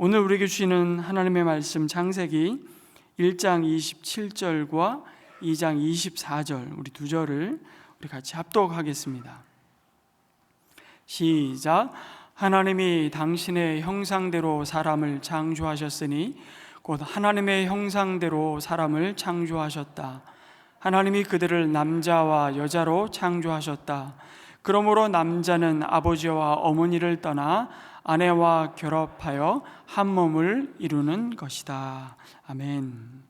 오늘 우리에게 주시는 하나님의 말씀 창세기 1장 27절과 2장 24절 우리 두 절을 우리 같이 합독하겠습니다. 시작. 하나님이 당신의 형상대로 사람을 창조하셨으니 곧 하나님의 형상대로 사람을 창조하셨다. 하나님이 그들을 남자와 여자로 창조하셨다. 그러므로 남자는 아버지와 어머니를 떠나 아내와 결합하여 한 몸을 이루는 것이다. 아멘.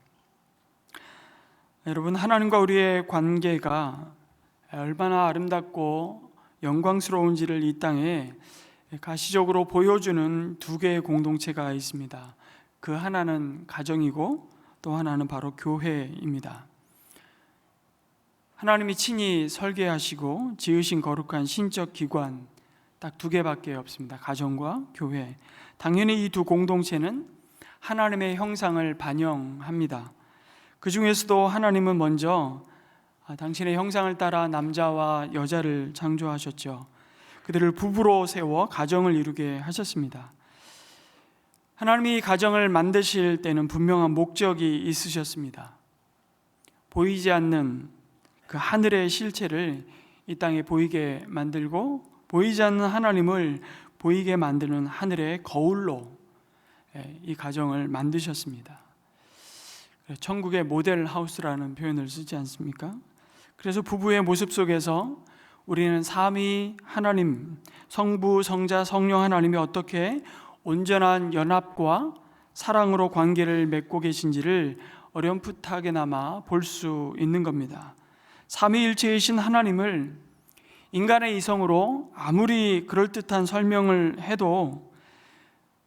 여러분, 하나님과 우리의 관계가 얼마나 아름답고 영광스러운지를 이 땅에 가시적으로 보여주는 두 개의 공동체가 있습니다. 그 하나는 가정이고 또 하나는 바로 교회입니다. 하나님이 친히 설계하시고 지으신 거룩한 신적 기관 딱 두 개밖에 없습니다. 가정과 교회. 당연히 이 두 공동체는 하나님의 형상을 반영합니다. 그 중에서도 하나님은 먼저 당신의 형상을 따라 남자와 여자를 창조하셨죠. 그들을 부부로 세워 가정을 이루게 하셨습니다. 하나님이 가정을 만드실 때는 분명한 목적이 있으셨습니다. 보이지 않는 그 하늘의 실체를 이 땅에 보이게 만들고 보이지 않는 하나님을 보이게 만드는 하늘의 거울로 이 가정을 만드셨습니다. 천국의 모델 하우스라는 표현을 쓰지 않습니까? 그래서 부부의 모습 속에서 우리는 삼위 하나님, 성부, 성자, 성령 하나님이 어떻게 온전한 연합과 사랑으로 관계를 맺고 계신지를 어렴풋하게나마 볼 수 있는 겁니다. 삼위일체이신 하나님을 인간의 이성으로 아무리 그럴듯한 설명을 해도,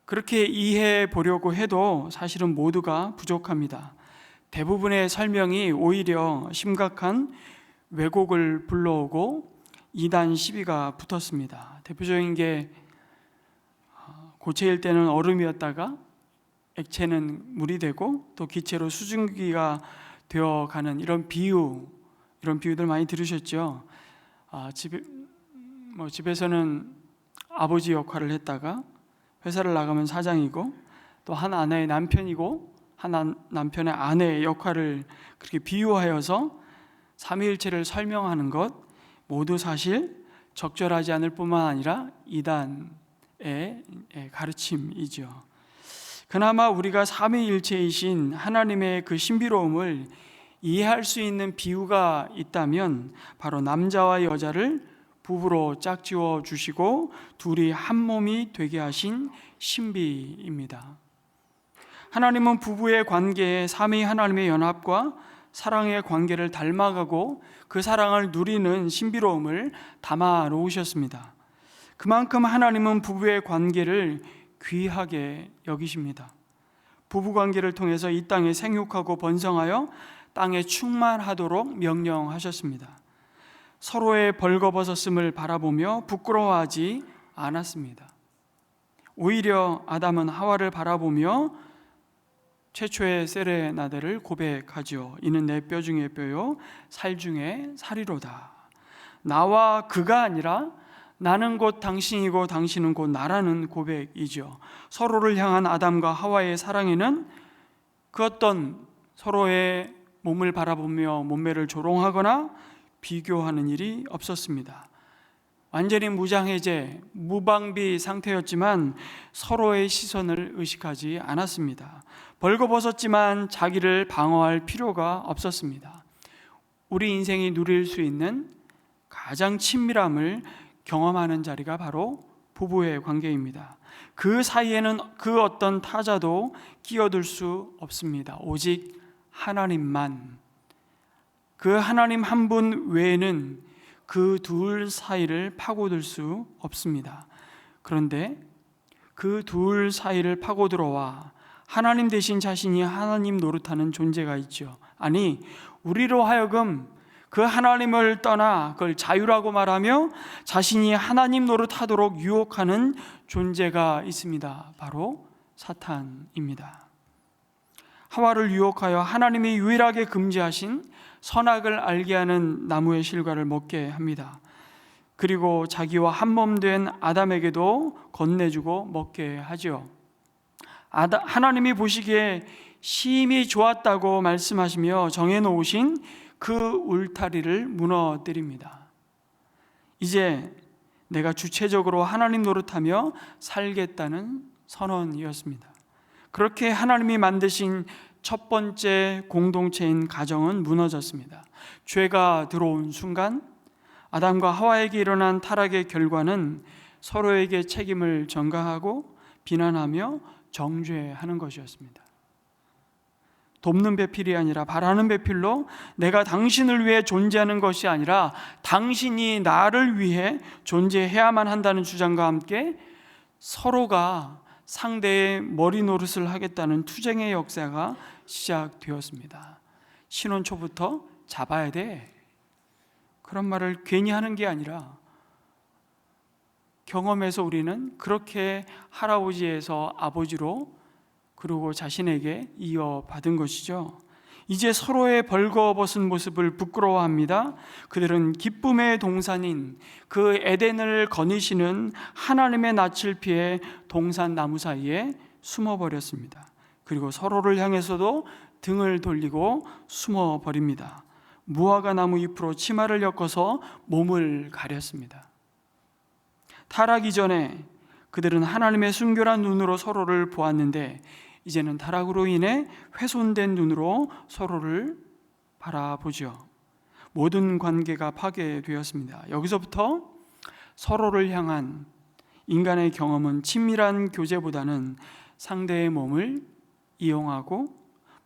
그렇게 이해해 보려고 해도 사실은 모두가 부족합니다. 대부분의 설명이 오히려 심각한 왜곡을 불러오고 이단 시비가 붙었습니다. 대표적인 게 고체일 때는 얼음이었다가 액체는 물이 되고 또 기체로 수증기가 되어가는 이런 비유들 많이 들으셨죠? 집에서는 아버지 역할을 했다가 회사를 나가면 사장이고 또 한 아내의 남편이고 한 남편의 아내의 역할을 그렇게 비유하여서 삼위일체를 설명하는 것 모두 사실 적절하지 않을 뿐만 아니라 이단의 가르침이죠. 그나마 우리가 삼위일체이신 하나님의 그 신비로움을 이해할 수 있는 비유가 있다면 바로 남자와 여자를 부부로 짝지어 주시고 둘이 한 몸이 되게 하신 신비입니다. 하나님은 부부의 관계에 삼위 하나님의 연합과 사랑의 관계를 닮아가고 그 사랑을 누리는 신비로움을 담아 놓으셨습니다. 그만큼 하나님은 부부의 관계를 귀하게 여기십니다. 부부 관계를 통해서 이 땅에 생육하고 번성하여 땅에 충만하도록 명령하셨습니다. 서로의 벌거벗었음을 바라보며 부끄러워하지 않았습니다. 오히려 아담은 하와를 바라보며 최초의 세레나데를 고백하지요. 이는 내 뼈 중에 뼈요 살 중에 살이로다. 나와 그가 아니라 나는 곧 당신이고 당신은 곧 나라는 고백이죠. 서로를 향한 아담과 하와의 사랑에는 그 어떤 서로의 몸을 바라보며 몸매를 조롱하거나 비교하는 일이 없었습니다. 완전히 무장해제, 무방비 상태였지만 서로의 시선을 의식하지 않았습니다. 벌거벗었지만 자기를 방어할 필요가 없었습니다. 우리 인생이 누릴 수 있는 가장 친밀함을 경험하는 자리가 바로 부부의 관계입니다. 그 사이에는 그 어떤 타자도 끼어들 수 없습니다. 오직 하나님만, 그 하나님 한 분 외에는 그 둘 사이를 파고들 수 없습니다. 그런데 그 둘 사이를 파고들어와 하나님 대신 자신이 하나님 노릇하는 존재가 있죠. 아니, 우리로 하여금 그 하나님을 떠나 그걸 자유라고 말하며 자신이 하나님 노릇하도록 유혹하는 존재가 있습니다. 바로 사탄입니다. 하와를 유혹하여 하나님이 유일하게 금지하신 선악을 알게 하는 나무의 실과를 먹게 합니다. 그리고 자기와 한 몸 된 아담에게도 건네주고 먹게 하죠. 하나님이 보시기에 심히 좋았다고 말씀하시며 정해놓으신 그 울타리를 무너뜨립니다. 이제 내가 주체적으로 하나님 노릇하며 살겠다는 선언이었습니다. 그렇게 하나님이 만드신 첫 번째 공동체인 가정은 무너졌습니다. 죄가 들어온 순간 아담과 하와에게 일어난 타락의 결과는 서로에게 책임을 전가하고 비난하며 정죄하는 것이었습니다. 돕는 배필이 아니라 바라는 배필로 내가 당신을 위해 존재하는 것이 아니라 당신이 나를 위해 존재해야만 한다는 주장과 함께 서로가 상대의 머리 노릇을 하겠다는 투쟁의 역사가 시작되었습니다. 신혼 초부터 잡아야 돼, 그런 말을 괜히 하는 게 아니라 경험에서 우리는 그렇게 할아버지에서 아버지로 그리고 자신에게 이어받은 것이죠. 이제 서로의 벌거벗은 모습을 부끄러워합니다. 그들은 기쁨의 동산인 그 에덴을 거니시는 하나님의 낯을 피해 동산 나무 사이에 숨어버렸습니다. 그리고 서로를 향해서도 등을 돌리고 숨어버립니다. 무화과 나무 잎으로 치마를 엮어서 몸을 가렸습니다. 타락 이전에 그들은 하나님의 순결한 눈으로 서로를 보았는데 이제는 타락으로 인해 훼손된 눈으로 서로를 바라보죠. 모든 관계가 파괴되었습니다. 여기서부터 서로를 향한 인간의 경험은 친밀한 교제보다는 상대의 몸을 이용하고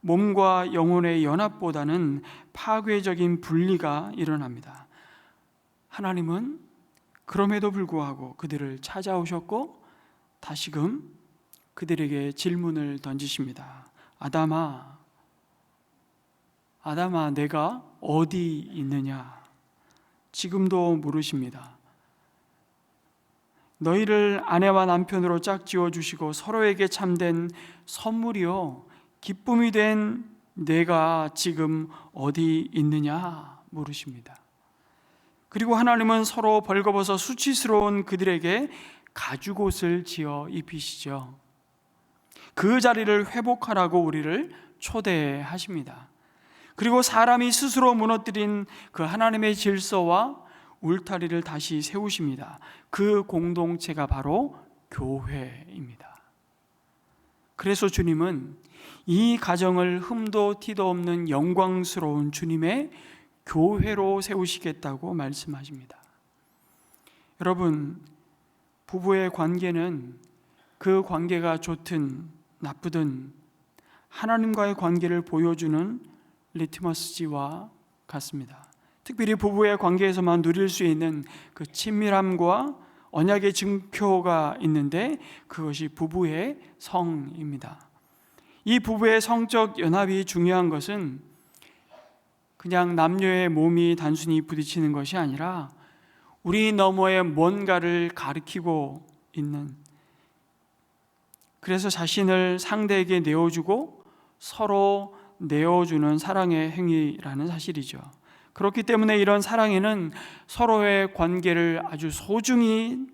몸과 영혼의 연합보다는 파괴적인 분리가 일어납니다. 하나님은 그럼에도 불구하고 그들을 찾아오셨고 다시금 그들에게 질문을 던지십니다. 아담아, 내가 어디 있느냐? 지금도 물으십니다. 너희를 아내와 남편으로 짝지어 주시고 서로에게 참된 선물이요 기쁨이 된 내가 지금 어디 있느냐 물으십니다. 그리고 하나님은 서로 벌거벗어 수치스러운 그들에게 가죽옷을 지어 입히시죠. 그 자리를 회복하라고 우리를 초대하십니다. 그리고 사람이 스스로 무너뜨린 그 하나님의 질서와 울타리를 다시 세우십니다. 그 공동체가 바로 교회입니다. 그래서 주님은 이 가정을 흠도 티도 없는 영광스러운 주님의 교회로 세우시겠다고 말씀하십니다. 여러분, 부부의 관계는 그 관계가 좋든 나쁘든 하나님과의 관계를 보여주는 리트머스지와 같습니다. 특별히 부부의 관계에서만 누릴 수 있는 그 친밀함과 언약의 증표가 있는데 그것이 부부의 성입니다. 이 부부의 성적 연합이 중요한 것은 그냥 남녀의 몸이 단순히 부딪히는 것이 아니라 우리 너머에 뭔가를 가리키고 있는, 그래서 자신을 상대에게 내어주고 서로 내어주는 사랑의 행위라는 사실이죠. 그렇기 때문에 이런 사랑에는 서로의 관계를 아주 소중히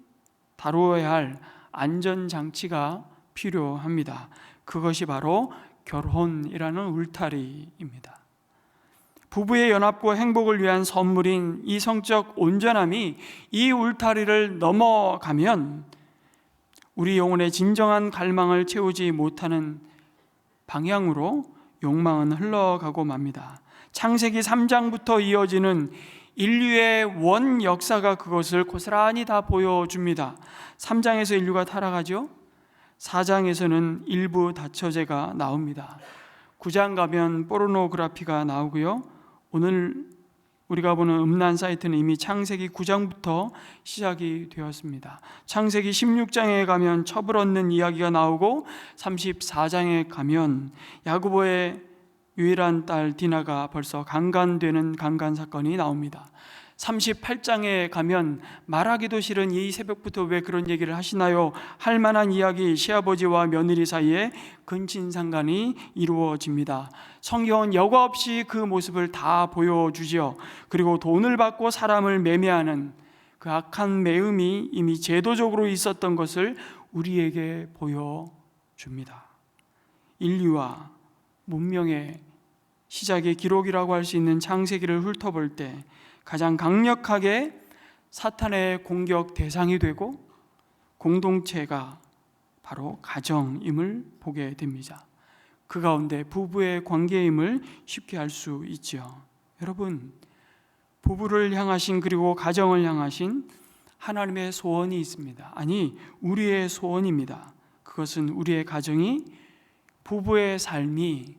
다루어야 할 안전장치가 필요합니다. 그것이 바로 결혼이라는 울타리입니다. 부부의 연합과 행복을 위한 선물인 이 성적 온전함이 이 울타리를 넘어가면 우리 영혼의 진정한 갈망을 채우지 못하는 방향으로 욕망은 흘러가고 맙니다. 창세기 3장부터 이어지는 인류의 원 역사가 그것을 고스란히 다 보여줍니다. 3장에서 인류가 타락하죠. 4장에서는 일부 다처제가 나옵니다. 9장 가면 포르노그라피가 나오고요. 오늘 우리가 보는 음란 사이트는 이미 창세기 9장부터 시작이 되었습니다. 창세기 16장에 가면 첩을 얻는 이야기가 나오고 34장에 가면 야고보의 유일한 딸 디나가 벌써 강간되는 강간 사건이 나옵니다. 38장에 가면 말하기도 싫은 이 새벽부터 왜 그런 얘기를 하시나요? 할 만한 이야기, 시아버지와 며느리 사이에 근친상간이 이루어집니다. 성경은 여과 없이 그 모습을 다 보여주지요. 그리고 돈을 받고 사람을 매매하는 그 악한 매음이 이미 제도적으로 있었던 것을 우리에게 보여줍니다. 인류와 문명의 시작의 기록이라고 할 수 있는 창세기를 훑어볼 때 가장 강력하게 사탄의 공격 대상이 되고 공동체가 바로 가정임을 보게 됩니다. 그 가운데 부부의 관계임을 쉽게 알 수 있죠. 여러분, 부부를 향하신 그리고 가정을 향하신 하나님의 소원이 있습니다. 아니, 우리의 소원입니다. 그것은 우리의 가정이, 부부의 삶이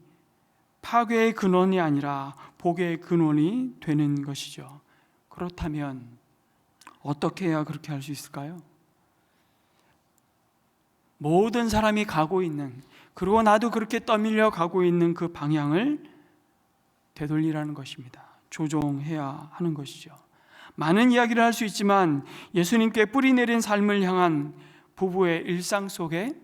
파괴의 근원이 아니라 복의 근원이 되는 것이죠. 그렇다면 어떻게 해야 그렇게 할 수 있을까요? 모든 사람이 가고 있는, 그리고 나도 그렇게 떠밀려 가고 있는 그 방향을 되돌리라는 것입니다. 조정해야 하는 것이죠. 많은 이야기를 할 수 있지만 예수님께 뿌리 내린 삶을 향한 부부의 일상 속에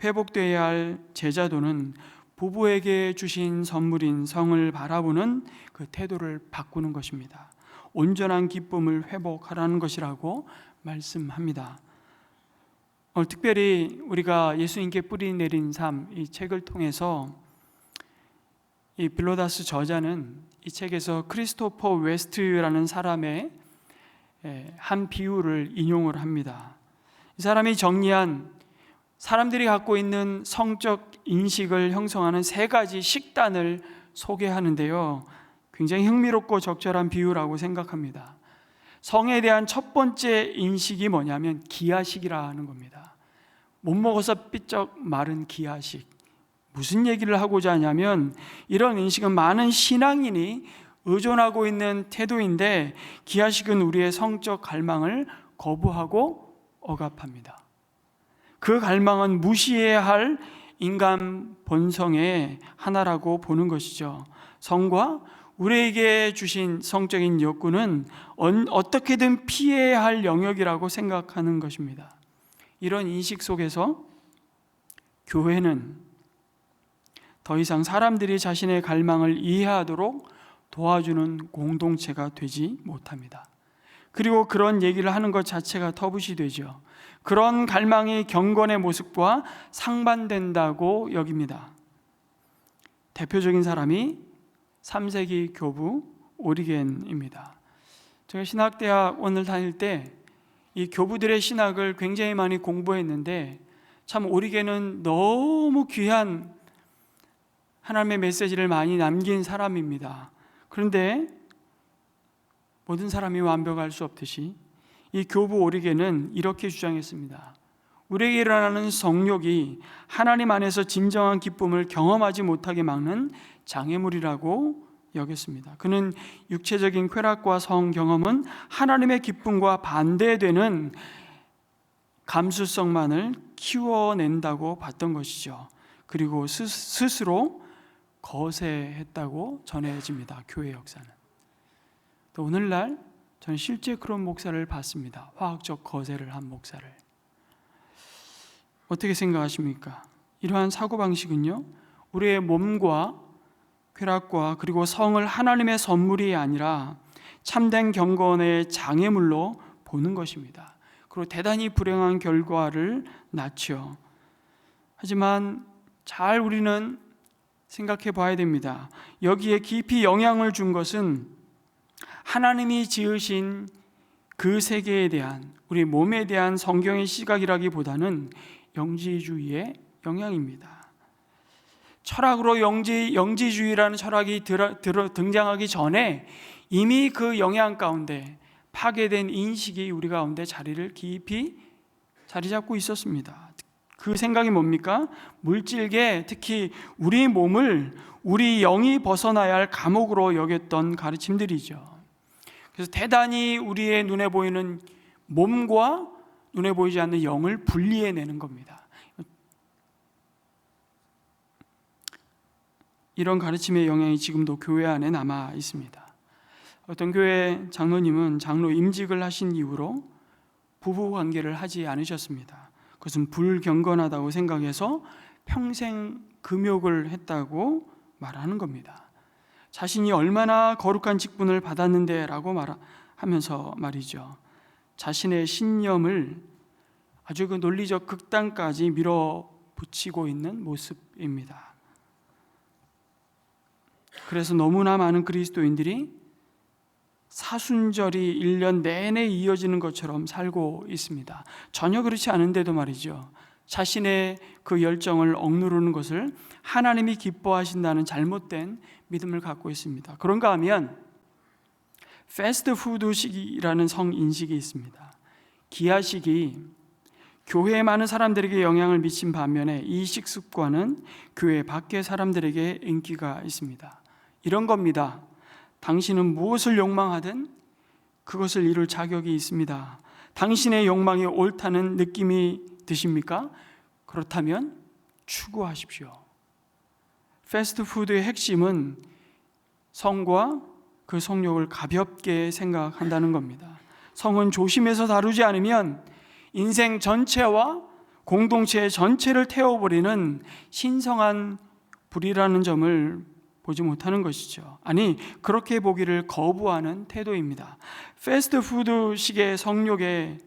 회복되어야 할 제자도는 부부에게 주신 선물인 성을 바라보는 그 태도를 바꾸는 것입니다. 온전한 기쁨을 회복하라는 것이라고 말씀합니다. 특별히 우리가 예수님께 뿌리 내린 삶, 이 책을 통해서 이 빌로다스 저자는 이 책에서 크리스토퍼 웨스트라는 사람의 한 비유를 인용을 합니다. 이 사람이 정리한 사람들이 갖고 있는 성적 인식을 형성하는 세 가지 식단을 소개하는데요, 굉장히 흥미롭고 적절한 비유라고 생각합니다. 성에 대한 첫 번째 인식이 뭐냐면 기하식이라는 겁니다. 못 먹어서 삐쩍 마른 기하식. 무슨 얘기를 하고자 하냐면 이런 인식은 많은 신앙인이 의존하고 있는 태도인데, 기하식은 우리의 성적 갈망을 거부하고 억압합니다. 그 갈망은 무시해야 할 인간 본성의 하나라고 보는 것이죠. 성과 우리에게 주신 성적인 욕구는 어떻게든 피해야 할 영역이라고 생각하는 것입니다. 이런 인식 속에서 교회는 더 이상 사람들이 자신의 갈망을 이해하도록 도와주는 공동체가 되지 못합니다. 그리고 그런 얘기를 하는 것 자체가 터부시 되죠. 그런 갈망이 경건의 모습과 상반된다고 여깁니다. 대표적인 사람이 3세기 교부 오리겐입니다. 제가 신학대학원을 다닐 때 이 교부들의 신학을 굉장히 많이 공부했는데, 참 오리겐은 너무 귀한 하나님의 메시지를 많이 남긴 사람입니다. 그런데 모든 사람이 완벽할 수 없듯이 이 교부 오리겐은 이렇게 주장했습니다. 우리에게 일어나는 성욕이 하나님 안에서 진정한 기쁨을 경험하지 못하게 막는 장애물이라고 여겼습니다. 그는 육체적인 쾌락과 성 경험은 하나님의 기쁨과 반대되는 감수성만을 키워낸다고 봤던 것이죠. 그리고 스스로 거세했다고 전해집니다. 교회 역사는. 또 오늘날 저는 실제 그런 목사를 봤습니다. 화학적 거세를 한 목사를. 어떻게 생각하십니까? 이러한 사고방식은요, 우리의 몸과 쾌락과 그리고 성을 하나님의 선물이 아니라 참된 경건의 장애물로 보는 것입니다. 그리고 대단히 불행한 결과를 낳죠. 하지만 잘 우리는 생각해 봐야 됩니다. 여기에 깊이 영향을 준 것은 하나님이 지으신 그 세계에 대한, 우리 몸에 대한 성경의 시각이라기보다는 영지주의의 영향입니다. 철학으로 영지주의라는 철학이 등장하기 전에 이미 그 영향 가운데 파괴된 인식이 우리 가운데 자리를 깊이 자리 잡고 있었습니다. 그 생각이 뭡니까? 물질계, 특히 우리 몸을 우리 영이 벗어나야 할 감옥으로 여겼던 가르침들이죠. 그래서 대단히 우리의 눈에 보이는 몸과 눈에 보이지 않는 영을 분리해내는 겁니다. 이런 가르침의 영향이 지금도 교회 안에 남아 있습니다. 어떤 교회 장로님은 장로 임직을 하신 이후로 부부 관계를 하지 않으셨습니다. 그것은 불경건하다고 생각해서 평생 금욕을 했다고 말하는 겁니다. 자신이 얼마나 거룩한 직분을 받았는데 라고 하면서 말이죠, 자신의 신념을 아주 그 논리적 극단까지 붙이고 있는 모습입니다. 그래서 너무나 많은 그리스도인들이 사순절이 1년 내내 이어지는 것처럼 살고 있습니다. 전혀 그렇지 않은데도 말이죠. 자신의 그 열정을 억누르는 것을 하나님이 기뻐하신다는 잘못된 믿음을 갖고 있습니다. 그런가 하면 패스트푸드식이라는 성인식이 있습니다. 기아식이 교회에 많은 사람들에게 영향을 미친 반면에 이 식습관은 교회 밖의 사람들에게 인기가 있습니다. 이런 겁니다. 당신은 무엇을 욕망하든 그것을 이룰 자격이 있습니다. 당신의 욕망이 옳다는 느낌이 드십니까? 그렇다면 추구하십시오. 패스트푸드의 핵심은 성과 그 성욕을 가볍게 생각한다는 겁니다. 성은 조심해서 다루지 않으면 인생 전체와 공동체 전체를 태워버리는 신성한 불이라는 점을 보지 못하는 것이죠. 아니, 그렇게 보기를 거부하는 태도입니다. 패스트푸드식의 성욕의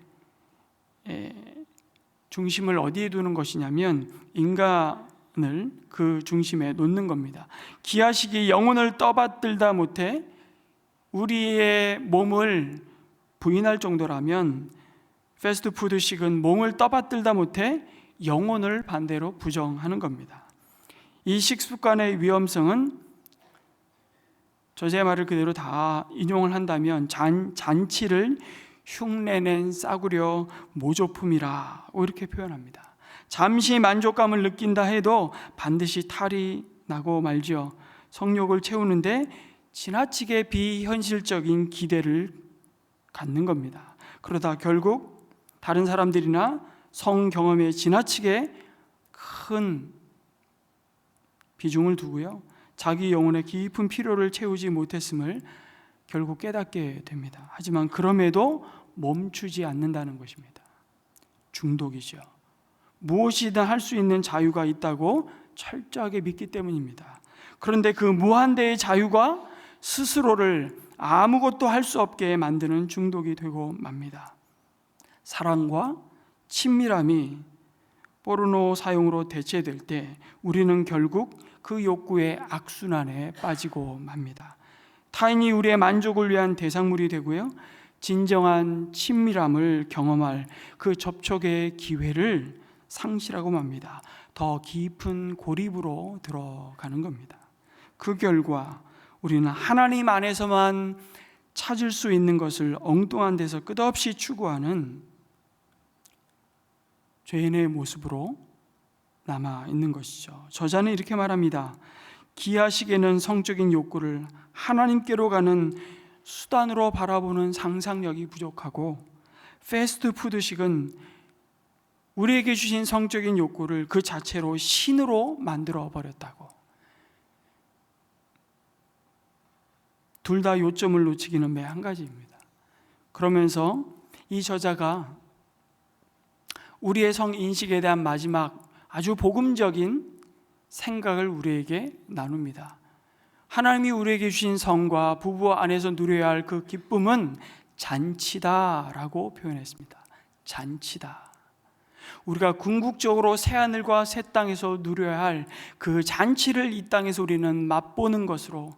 중심을 어디에 두는 것이냐면 인간을 그 중심에 놓는 겁니다. 기아식이 영혼을 떠받들다 못해 우리의 몸을 부인할 정도라면 패스트푸드식은 몸을 떠받들다 못해 영혼을 반대로 부정하는 겁니다. 이 식습관의 위험성은 저자의 말을 그대로 다 인용을 한다면 잔치를 흉내낸 싸구려 모조품이라 이렇게 표현합니다. 잠시 만족감을 느낀다 해도 반드시 탈이 나고 말죠. 성욕을 채우는데 지나치게 비현실적인 기대를 갖는 겁니다. 그러다 결국 다른 사람들이나 성 경험에 지나치게 큰 비중을 두고요, 자기 영혼의 깊은 필요를 채우지 못했음을 결국 깨닫게 됩니다. 하지만 그럼에도 멈추지 않는다는 것입니다. 중독이죠. 무엇이든 할 수 있는 자유가 있다고 철저하게 믿기 때문입니다. 그런데 그 무한대의 자유가 스스로를 아무것도 할 수 없게 만드는 중독이 되고 맙니다. 사랑과 친밀함이 포르노 사용으로 대체될 때 우리는 결국 그 욕구의 악순환에 빠지고 맙니다. 타인이 우리의 만족을 위한 대상물이 되고요, 진정한 친밀함을 경험할 그 접촉의 기회를 상실하고 맙니다. 더 깊은 고립으로 들어가는 겁니다. 그 결과 우리는 하나님 안에서만 찾을 수 있는 것을 엉뚱한 데서 끝없이 추구하는 죄인의 모습으로 남아 있는 것이죠. 저자는 이렇게 말합니다. 기아식에는 성적인 욕구를 하나님께로 가는 수단으로 바라보는 상상력이 부족하고, 패스트푸드식은 우리에게 주신 성적인 욕구를 그 자체로 신으로 만들어 버렸다고. 둘 다 요점을 놓치기는 매 한 가지입니다. 그러면서 이 저자가 우리의 성인식에 대한 마지막 아주 복음적인 생각을 우리에게 나눕니다. 하나님이 우리에게 주신 성과 부부 안에서 누려야 할 그 기쁨은 잔치다라고 표현했습니다. 잔치다. 우리가 궁극적으로 새하늘과 새 땅에서 누려야 할 그 잔치를 이 땅에서 우리는 맛보는 것으로,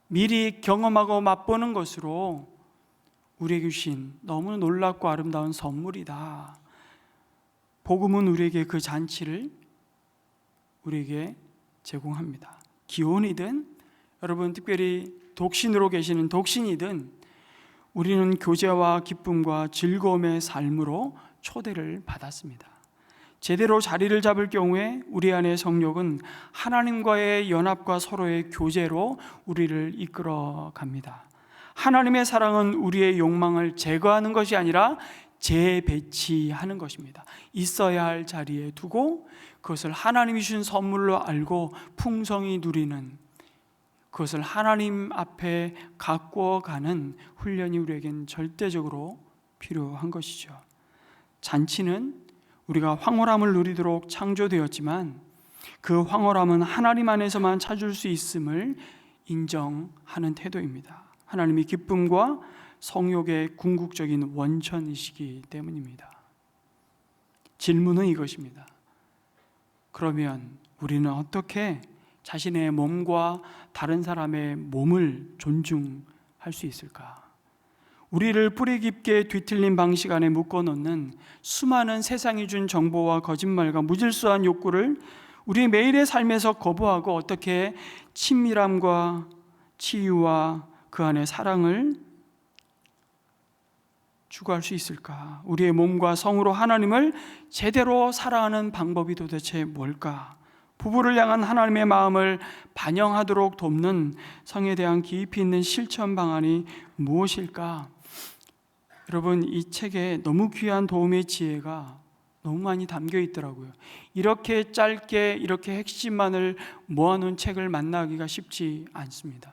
미리 경험하고 맛보는 것으로 우리에게 주신 너무 놀랍고 아름다운 선물이다. 복음은 우리에게 그 잔치를 우리에게 제공합니다. 기혼이든, 여러분 특별히 독신으로 계시는 독신이든, 우리는 교제와 기쁨과 즐거움의 삶으로 초대를 받았습니다. 제대로 자리를 잡을 경우에 우리 안의 성욕은 하나님과의 연합과 서로의 교제로 우리를 이끌어 갑니다. 하나님의 사랑은 우리의 욕망을 제거하는 것이 아니라 재배치하는 것입니다. 있어야 할 자리에 두고 그것을 하나님이 주신 선물로 알고 풍성히 누리는, 그것을 하나님 앞에 가꾸어 가는 훈련이 우리에겐 절대적으로 필요한 것이죠. 잔치는 우리가 황홀함을 누리도록 창조되었지만 그 황홀함은 하나님 안에서만 찾을 수 있음을 인정하는 태도입니다. 하나님이 기쁨과 성욕의 궁극적인 원천이시기 때문입니다. 질문은 이것입니다. 그러면 우리는 어떻게 자신의 몸과 다른 사람의 몸을 존중할 수 있을까? 우리를 뿌리 깊게 뒤틀린 방식 안에 묶어놓는 수많은 세상이 준 정보와 거짓말과 무질서한 욕구를 우리 매일의 삶에서 거부하고 어떻게 친밀함과 치유와 그 안에 사랑을 추구할 수 있을까? 우리의 몸과 성으로 하나님을 제대로 사랑하는 방법이 도대체 뭘까? 부부를 향한 하나님의 마음을 반영하도록 돕는 성에 대한 깊이 있는 실천 방안이 무엇일까? 여러분, 이 책에 너무 귀한 도움의 지혜가 너무 많이 담겨 있더라고요. 이렇게 짧게 이렇게 핵심만을 모아놓은 책을 만나기가 쉽지 않습니다.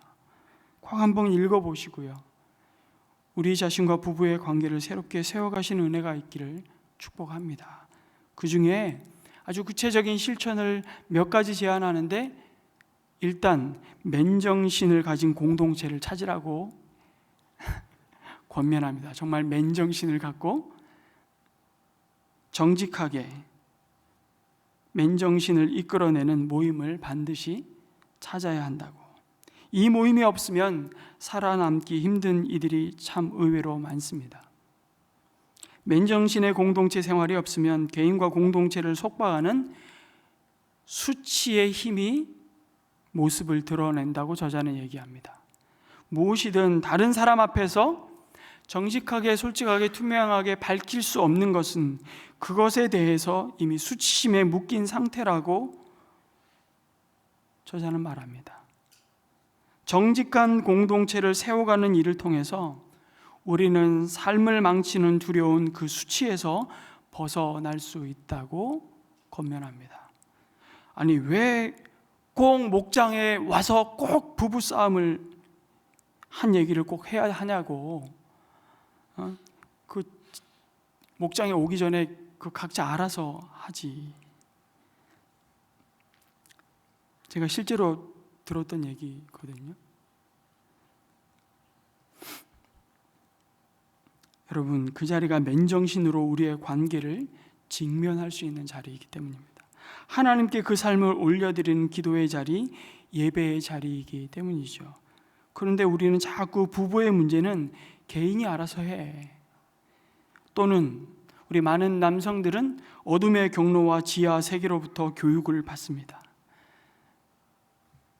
꼭 한번 읽어보시고요. 우리 자신과 부부의 관계를 새롭게 세워가시는 은혜가 있기를 축복합니다. 그 중에 아주 구체적인 실천을 몇 가지 제안하는데, 일단 맨정신을 가진 공동체를 찾으라고 권면합니다. 정말 맨정신을 갖고 정직하게 맨정신을 이끌어내는 모임을 반드시 찾아야 한다고. 이 모임이 없으면 살아남기 힘든 이들이 참 의외로 많습니다. 맨정신의 공동체 생활이 없으면 개인과 공동체를 속박하는 수치의 힘이 모습을 드러낸다고 저자는 얘기합니다. 무엇이든 다른 사람 앞에서 정직하게, 솔직하게, 투명하게 밝힐 수 없는 것은 그것에 대해서 이미 수치심에 묶인 상태라고 저자는 말합니다. 정직한 공동체를 세워가는 일을 통해서 우리는 삶을 망치는 두려운 그 수치에서 벗어날 수 있다고 권면합니다. 아니, 왜 꼭 목장에 와서 꼭 부부싸움을 한 얘기를 꼭 해야 하냐고. 그 목장에 오기 전에 그 각자 알아서 하지. 제가 실제로 들었던 얘기거든요. 여러분, 그 자리가 맨정신으로 우리의 관계를 직면할 수 있는 자리이기 때문입니다. 하나님께 그 삶을 올려드리는 기도의 자리, 예배의 자리이기 때문이죠. 그런데 우리는 자꾸 부부의 문제는 개인이 알아서 해. 또는 우리 많은 남성들은 어둠의 경로와 지하 세계로부터 교육을 받습니다.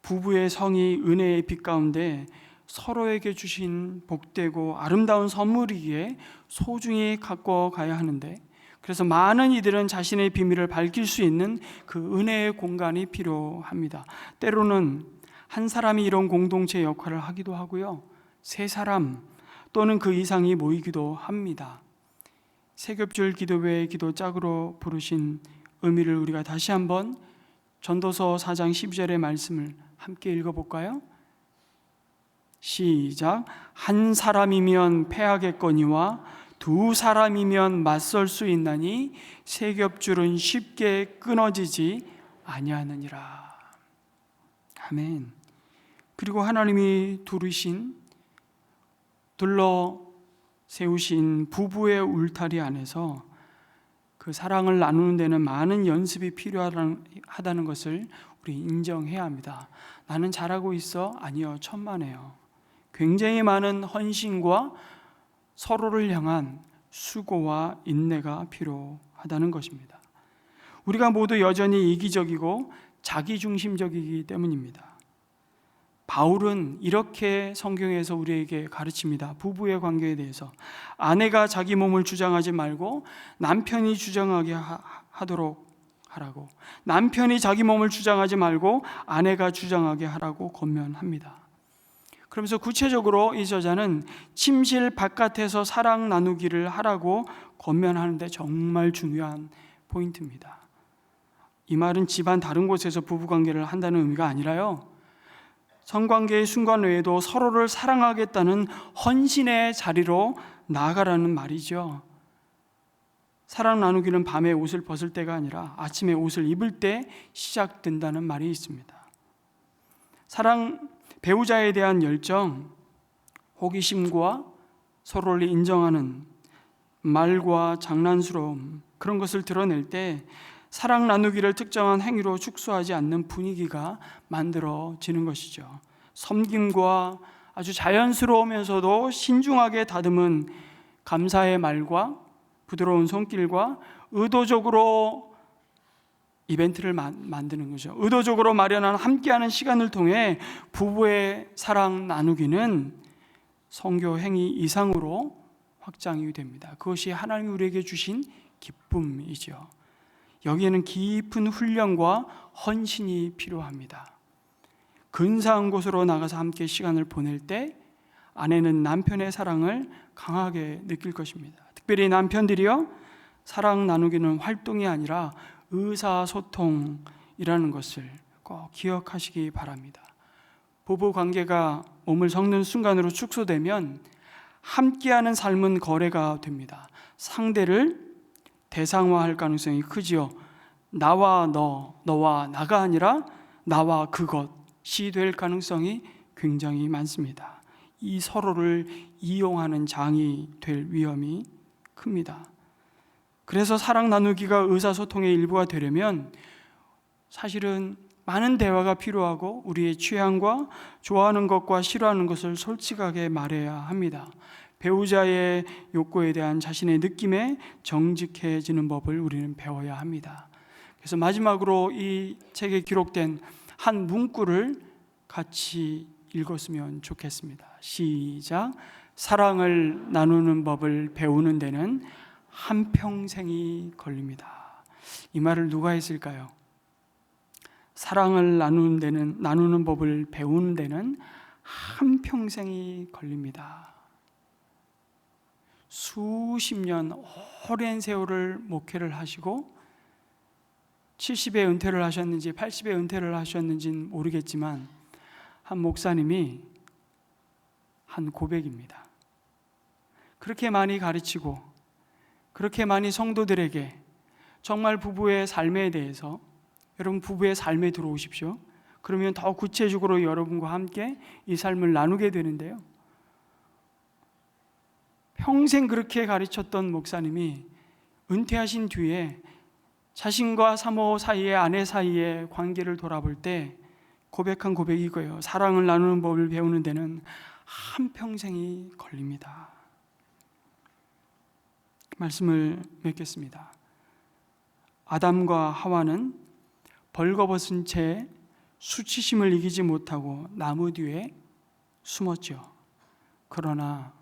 부부의 성이 은혜의 빛 가운데 서로에게 주신 복되고 아름다운 선물이기에 소중히 갖고 가야 하는데, 그래서 많은 이들은 자신의 비밀을 밝힐 수 있는 그 은혜의 공간이 필요합니다. 때로는 한 사람이 이런 공동체 역할을 하기도 하고요, 세 사람 또는 그 이상이 모이기도 합니다. 세겹줄 기도회의 기도 짝으로 부르신 의미를 우리가 다시 한번 전도서 4장 12절의 말씀을 함께 읽어볼까요? 시작. 한 사람이면 패하겠거니와 두 사람이면 맞설 수 있나니 세 겹줄은 쉽게 끊어지지 아니하느니라. 아멘. 그리고 하나님이 둘러 세우신 부부의 울타리 안에서 그 사랑을 나누는 데는 많은 연습이 필요하다는 것을 우리 인정해야 합니다. 나는 잘하고 있어? 아니요, 천만에요. 굉장히 많은 헌신과 서로를 향한 수고와 인내가 필요하다는 것입니다. 우리가 모두 여전히 이기적이고 자기중심적이기 때문입니다. 바울은 이렇게 성경에서 우리에게 가르칩니다. 부부의 관계에 대해서 아내가 자기 몸을 주장하지 말고 남편이 주장하게 하도록 하라고, 남편이 자기 몸을 주장하지 말고 아내가 주장하게 하라고 권면합니다. 그러면서 구체적으로 이 저자는 침실 바깥에서 사랑 나누기를 하라고 권면하는데 정말 중요한 포인트입니다. 이 말은 집안 다른 곳에서 부부관계를 한다는 의미가 아니라요, 성관계의 순간 외에도 서로를 사랑하겠다는 헌신의 자리로 나아가라는 말이죠. 사랑 나누기는 밤에 옷을 벗을 때가 아니라 아침에 옷을 입을 때 시작된다는 말이 있습니다. 사랑, 배우자에 대한 열정, 호기심과 서로를 인정하는 말과 장난스러움, 그런 것을 드러낼 때 사랑 나누기를 특정한 행위로 축소하지 않는 분위기가 만들어지는 것이죠. 섬김과 아주 자연스러우면서도 신중하게 다듬은 감사의 말과 부드러운 손길과 의도적으로 이벤트를 만드는 거죠. 의도적으로 마련한 함께하는 시간을 통해 부부의 사랑 나누기는 성교 행위 이상으로 확장이 됩니다. 그것이 하나님이 우리에게 주신 기쁨이죠. 여기에는 깊은 훈련과 헌신이 필요합니다. 근사한 곳으로 나가서 함께 시간을 보낼 때 아내는 남편의 사랑을 강하게 느낄 것입니다. 특별히 남편들이요, 사랑 나누기는 활동이 아니라 의사소통이라는 것을 꼭 기억하시기 바랍니다. 부부 관계가 몸을 섞는 순간으로 축소되면 함께하는 삶은 거래가 됩니다. 상대를 대상화할 가능성이 크지요. 나와 너, 너와 나가 아니라 나와 그것이 될 가능성이 굉장히 많습니다. 이 서로를 이용하는 장이 될 위험이 큽니다. 그래서 사랑 나누기가 의사소통의 일부가 되려면 사실은 많은 대화가 필요하고 우리의 취향과 좋아하는 것과 싫어하는 것을 솔직하게 말해야 합니다. 배우자의 욕구에 대한 자신의 느낌에 정직해지는 법을 우리는 배워야 합니다. 그래서 마지막으로 이 책에 기록된 한 문구를 같이 읽었으면 좋겠습니다. 시작. 사랑을 나누는 법을 배우는 데는 한평생이 걸립니다. 이 말을 누가 했을까요? 사랑을 나누는 법을 배우는 데는 한평생이 걸립니다. 수십 년 오랜 세월을 목회를 하시고 70에 은퇴를 하셨는지 80에 은퇴를 하셨는지는 모르겠지만 한 목사님이 한 고백입니다. 그렇게 많이 가르치고 그렇게 많이 성도들에게 정말 부부의 삶에 대해서, 여러분 부부의 삶에 들어오십시오. 그러면 더 구체적으로 여러분과 함께 이 삶을 나누게 되는데요, 평생 그렇게 가르쳤던 목사님이 은퇴하신 뒤에 자신과 사모 사이에, 아내 사이의 관계를 돌아볼 때 고백한 고백이 이거예요. 사랑을 나누는 법을 배우는 데는 한평생이 걸립니다. 말씀을 맺겠습니다. 아담과 하와는 벌거벗은 채 수치심을 이기지 못하고 나무 뒤에 숨었죠. 그러나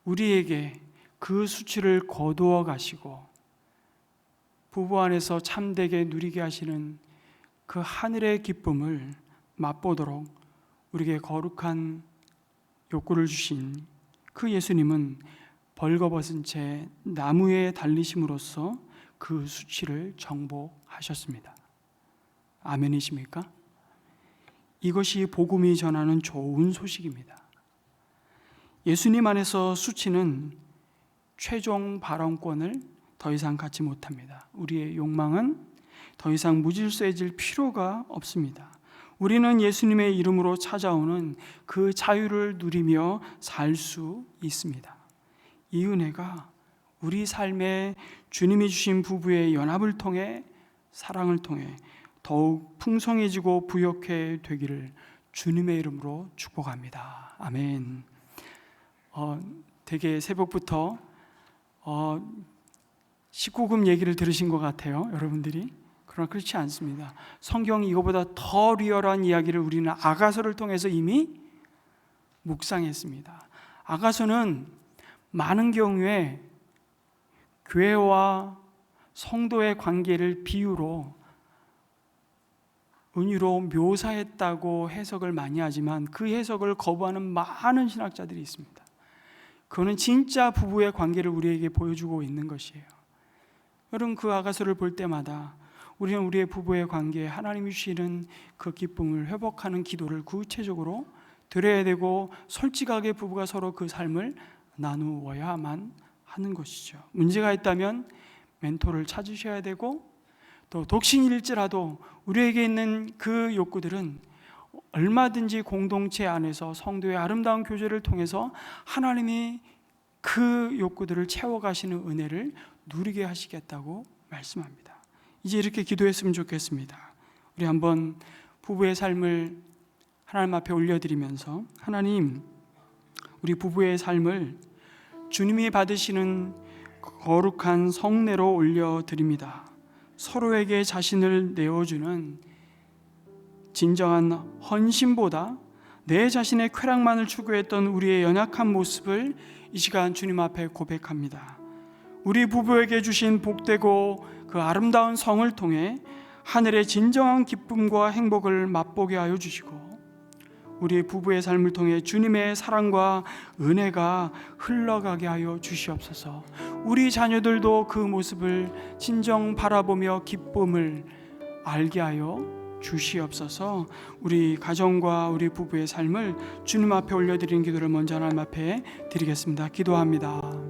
우리에게 그 수치를 거두어 가시고 부부 안에서 참되게 누리게 하시는 그 하늘의 기쁨을 맛보도록 우리에게 거룩한 욕구를 주신 그 예수님은 벌거벗은 채 나무에 달리심으로써 그 수치를 정복하셨습니다. 아멘이십니까? 이것이 복음이 전하는 좋은 소식입니다. 예수님 안에서 수치는 최종 발언권을 더 이상 갖지 못합니다. 우리의 욕망은 더 이상 무질서해질 필요가 없습니다. 우리는 예수님의 이름으로 찾아오는 그 자유를 누리며 살 수 있습니다. 이 은혜가 우리 삶에 주님이 주신 부부의 연합을 통해, 사랑을 통해 더욱 풍성해지고 부욕해 되기를 주님의 이름으로 축복합니다. 아멘. 되게 새벽부터 19금 얘기를 들으신 것 같아요, 여러분들이. 그러나 그렇지 않습니다. 성경이 이거보다 더 리얼한 이야기를 우리는 아가서를 통해서 이미 묵상했습니다. 아가서는 많은 경우에 교회와 성도의 관계를 비유로, 은유로 묘사했다고 해석을 많이 하지만 그 해석을 거부하는 많은 신학자들이 있습니다. 그거는 진짜 부부의 관계를 우리에게 보여주고 있는 것이에요. 여러분, 그 아가서를 볼 때마다 우리는 우리의 부부의 관계에 하나님이 주시는 그 기쁨을 회복하는 기도를 구체적으로 드려야 되고, 솔직하게 부부가 서로 그 삶을 나누어야만 하는 것이죠. 문제가 있다면 멘토를 찾으셔야 되고, 또 독신일지라도 우리에게 있는 그 욕구들은 얼마든지 공동체 안에서 성도의 아름다운 교제를 통해서 하나님이 그 욕구들을 채워가시는 은혜를 누리게 하시겠다고 말씀합니다. 이제 이렇게 기도했으면 좋겠습니다. 우리 한번 부부의 삶을 하나님 앞에 올려드리면서, 하나님, 우리 부부의 삶을 주님이 받으시는 거룩한 성례로 올려드립니다. 서로에게 자신을 내어주는 진정한 헌신보다 내 자신의 쾌락만을 추구했던 우리의 연약한 모습을 이 시간 주님 앞에 고백합니다. 우리 부부에게 주신 복되고 그 아름다운 성을 통해 하늘의 진정한 기쁨과 행복을 맛보게 하여 주시고, 우리 부부의 삶을 통해 주님의 사랑과 은혜가 흘러가게 하여 주시옵소서. 우리 자녀들도 그 모습을 진정 바라보며 기쁨을 알게 하여 주시옵소서. 우리 가정과 우리 부부의 삶을 주님 앞에 올려드리는 기도를 먼저 하나님 앞에 드리겠습니다. 기도합니다.